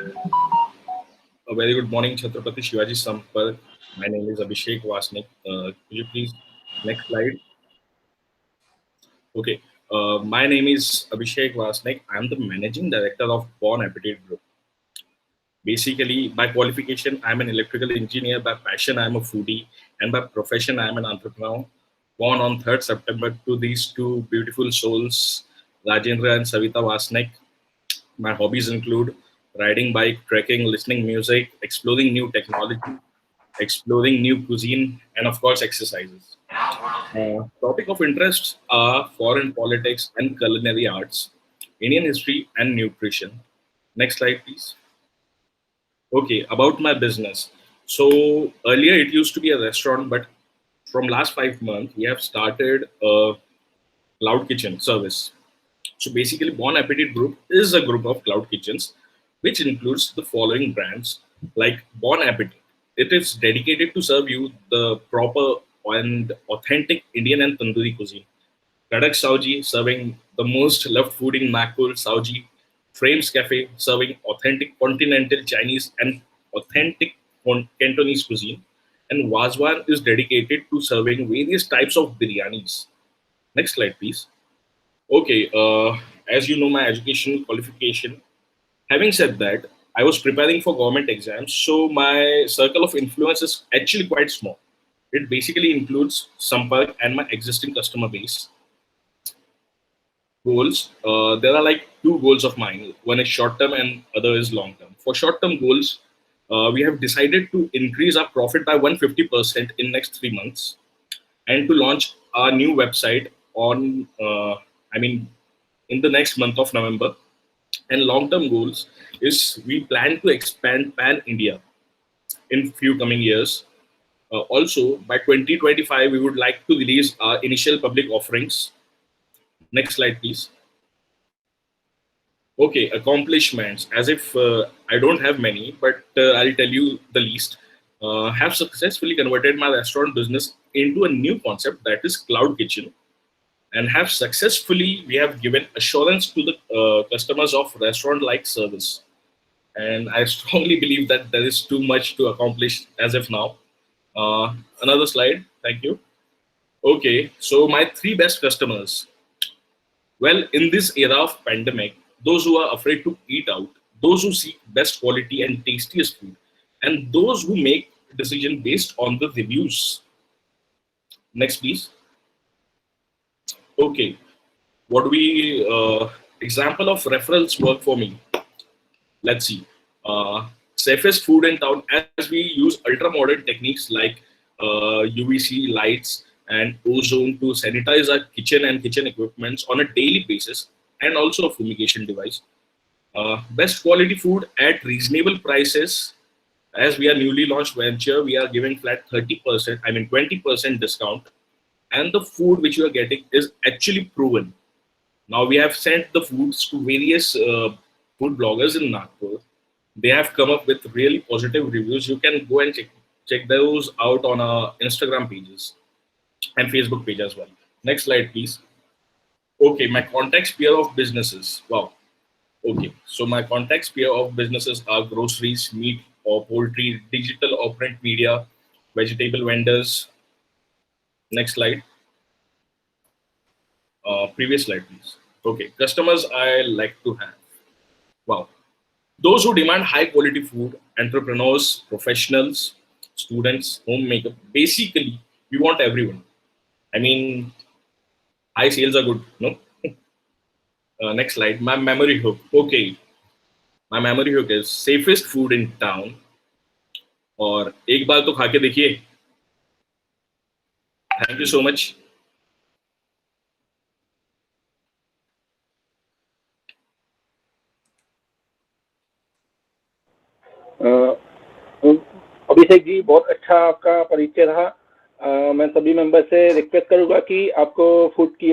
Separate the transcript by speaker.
Speaker 1: A very good morning, Chattrapati Shivaji Sampark. My name is Abhishek Wasnik. Could you please next slide? Okay. My name is Abhishek Wasnik. I'm the managing director of Appetit Group. Basically, by qualification, I'm an electrical engineer. By passion, I'm a foodie, and by profession, I'm an entrepreneur. Born on 3rd September to these two beautiful souls, Rajendra and Savita Wasnik. My hobbies include riding bike, trekking, listening music, exploring new technology, exploring new cuisine, and of course, exercises. Topic of interest are foreign politics and culinary arts, Indian history and nutrition. Next slide, please. Okay, about my business. So earlier it used to be a restaurant, but from last 5 months we have started a cloud kitchen service. So basically, Bon Appetit Group is a group of cloud kitchens, which includes the following brands like Bon Appetit. It is dedicated to serve you the proper and authentic Indian and tandoori cuisine. Kadak Sauji serving the most loved food in Nagpur, Sauji. Frames Cafe serving authentic continental Chinese and authentic Cantonese cuisine. And Wazwan is dedicated to serving various types of biryanis. Next slide, please. Okay, as you know, my education qualification. Having said that, I was preparing for government exams, so my circle of influence is actually quite small. It basically includes Sampark and my existing customer base. Goals, there are like two goals of mine. One is short term and other is long term. For short term goals, we have decided to increase our profit by 150% in next 3 months and to launch our new website on, in the next month of November. And long-term goals is we plan to expand pan-India in few coming years. Also, by 2025, we would like to release our initial public offerings. Next slide, please. Okay, accomplishments. As if I don't have many, but I'll tell you the least. Have successfully converted my restaurant business into a new concept that is cloud kitchen, and have successfully we have given assurance to the customers of restaurant like service. And I strongly believe that there is too much to accomplish as of now. Another slide, thank you. Okay, so my three best customers. Well, in this era of pandemic, those who are afraid to eat out, those who seek best quality and tastiest food, and those who make decision based on the reviews. Next, please. Okay, what do we example of referrals work for me? Let's see. Safest food in town, as we use ultra modern techniques like UVC lights and ozone to sanitize our kitchen and kitchen equipments on a daily basis, and also a fumigation device. Best quality food at reasonable prices. As we are newly launched venture, we are giving flat 30%, 20% discount, and the food which you are getting is actually proven. Now we have sent the foods to various food bloggers in Nagpur. They have come up with really positive reviews. You can go and check those out on our Instagram pages and Facebook page as well. Next slide, please. Okay, my contact sphere of businesses. Wow. Okay, so my contact sphere of businesses are groceries, meat or poultry, digital or print media, vegetable vendors. Next slide. Previous slide, please. Okay, customers I like to have. Wow. Those who demand high quality food, entrepreneurs, professionals, students, homemaker. Basically, we want everyone. I mean, high sales are good, no? Next slide. My memory hook. Okay, my memory hook is safest food in town. और एक बार तो खा के देखिए. Thank you so much.
Speaker 2: Abhishek ji, बहुत अच्छा आपका परिचय रहा। मैं सभी मेंबर से रिक्वेस्ट करूंगा कि आपको फूड की